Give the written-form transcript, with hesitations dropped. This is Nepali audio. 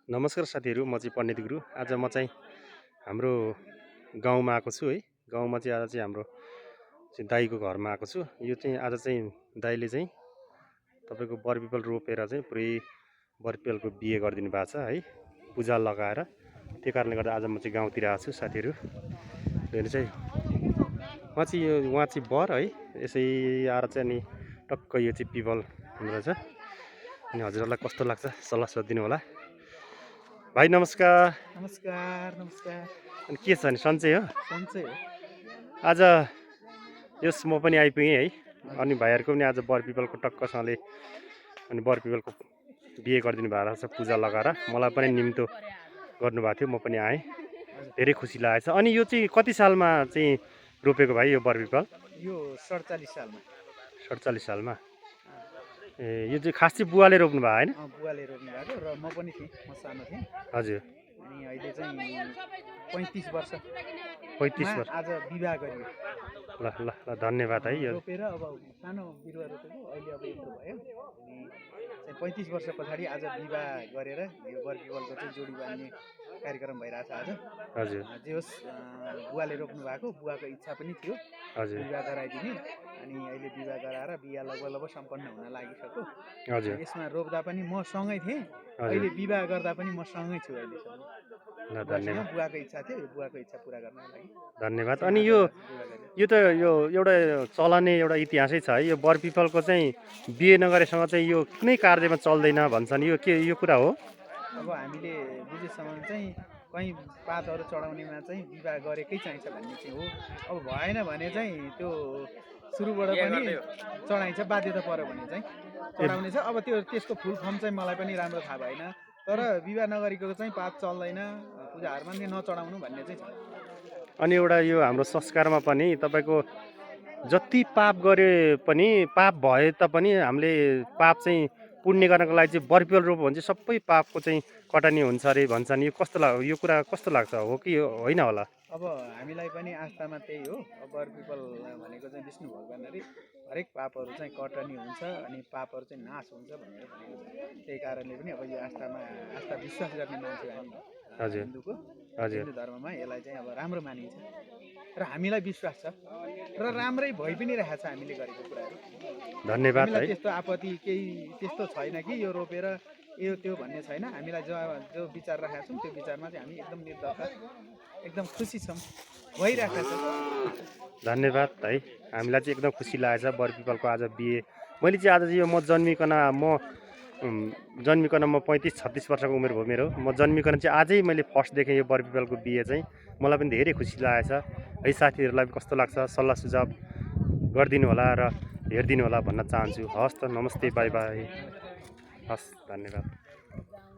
नमस्कार साथीहरू, म चाहिँ पण्डित गुरु। आज म चाहिँ हाम्रो गाउँमा आएको छु है। गाउँमा चाहिँ आज चाहिँ हाम्रो दाईको घरमा आएको छु। यो चाहिँ आज चाहिँ दाईले चाहिँ तपाईँको बरपिपल रोपेर चाहिँ पुरै बरपिपलको बिहे गरिदिनु भएको छ है, पूजा लगाएर। त्यो कारणले गर्दा आज म चाहिँ गाउँतिर आएको छु साथीहरू। हेर्नु चाहिँ उहाँ चाहिँ बर है, यसै आएर चाहिँ अनि टक्क यो चाहिँ पिपल हुँदो रहेछ। अनि हजुरहरूलाई कस्तो लाग्छ सल्लाह सोधिदिनु होला। भाइ नमस्कार। नमस्कार नमस्कार। अनि के छ नि, सन्चै हो? सन्चै हो। आज यस म पनि आइपुगेँ है। अनि भाइहरूको पनि आज बरपिपलको टक्कसँगले अनि बरपिपलको बिहे गरिदिनु भएको रहेछ पूजा लगाएर। मलाई पनि निम्तो गर्नुभएको थियो, म पनि आएँ। धेरै खुसी लागेको छ। अनि यो चाहिँ कति सालमा चाहिँ रोपेको भाइ यो बरपिपल? यो 47 सालमा। 47 सालमा? ए, यो चाहिँ खास चाहिँ बुवाले रोप्नु भएको होइन? बुवाले रोप्नु भएको र म पनि थिएँ, म सानो थिएँ। हजुर। अनि अहिले चाहिँ 35 वर्ष। 35 वर्ष आज विवाह गरियो। ल ल ल, धन्यवाद है। यो रोपेर अब सानो बिरुवा रोपेको, अहिले अब यत्रो भयो। अनि 35 वर्ष पछाडि आज विवाह गरेर यो बरपिपलको चाहिँ जोडी बाँध्ने कार्यक्रम भइरहेछ आज। हजुर। जे होस्, बुवाले रोप्नु भएको, बुवाको इच्छा पनि थियो हजुर विवाह गराइदिने। अनि अहिले विवाह गराएर बिहा लगभग सम्पन्न हुन लागिसक्यो। हजुर। यसमा रोप्दा पनि म सँगै थिएँ, अहिले विवाह गर्दा पनि म सँगै छु अहिलेसम्म। ल धन्यवाद। बुवाको इच्छा थियो, यो बुवाको इच्छा पुरा गर्नको लागि धन्यवाद। अनि यो त यो एउटा चलने एउटा इतिहासै छ है। यो बरपिपलको चाहिँ बिहे नगरेसँग चाहिँ यो कुनै कार्यमा चल्दैन भन्छन्, यो के यो कुरा हो? अब हामीले बुझेसम्म चाहिँ कहीँ पातहरू चढाउनेमा चाहिँ विवाह गरेकै चाहिन्छ भन्ने चाहिँ हो। अब भएन भने चाहिँ त्यो सुरुबाट पनि चढाइन्छ, बाध्यता पऱ्यो भने चाहिँ चढाउने छ। अब त्यसको फुल फर्म चाहिँ मलाई पनि राम्रो थाहा भएन, तर विवाह नगरेको चाहिँ पात चल्दैन, पूजाहरूमा नि नचढाउनु भन्ने चाहिँ छ। अनि एउटा यो हाम्रो संस्कारमा पनि तपाईँको जति पाप गरे पनि, पाप भए तापनि हामीले पाप चाहिँ पुण्य गर्नको लागि चाहिँ बरपिपल रोप्यो भने चाहिँ सबै पापको चाहिँ कटनी हुन्छ अरे भन्छन्। यो कस्तो यो कुरा कस्तो लाग्छ, हो कि होइन होला? अब हामीलाई पनि आस्थामा त्यही हो। अब बरपिपल भनेको चाहिँ विष्णु भगवान अरे, हरेक पापहरू चाहिँ कटनी हुन्छ अनि पापहरू चाहिँ नाश हुन्छ भनेर भनेको छ। त्यही कारणले पनि अब यो आस्था विश्वास गर्ने मान्छे हामी हिन्दूको, हिन्दू धर्ममा यसलाई चाहिँ अब राम्रो मानिन्छ र हामीलाई विश्वास छ र राम्रै भइ पनि रहेको छ हामीले गरेको कुराहरू। धन्यवाद है। त्यस्तो आपत्ति केही त्यस्तो छैन कि यो रोपेर यो त्यो भन्ने छैन। हामीलाई जो विचार राखेका छौँ त्यो विचारमा चाहिँ हामी एकदम निर्धक्क, एकदम खुसी छौँ, भइरहेको छ। धन्यवाद है। हामीलाई चाहिँ एकदम खुसी लागेको छ बरपिपलको आज बिहे। मैले चाहिँ आज चाहिँ यो म जन्मिकन म 35-36 वर्षको उमेर भयो मेरो। म जन्मिकन चाहिँ आजै मैले फर्स्ट देखेँ यो बरपिपलको बिहे चाहिँ। मलाई पनि धेरै खुसी लागेको छ है। साथीहरूलाई कस्तो लाग्छ सल्लाह सुझाव गरिदिनु होला र हेरिदिनु होला भन्न चाहन्छु। हस् त, नमस्ते, बाई बाई। हस्, धन्यवाद।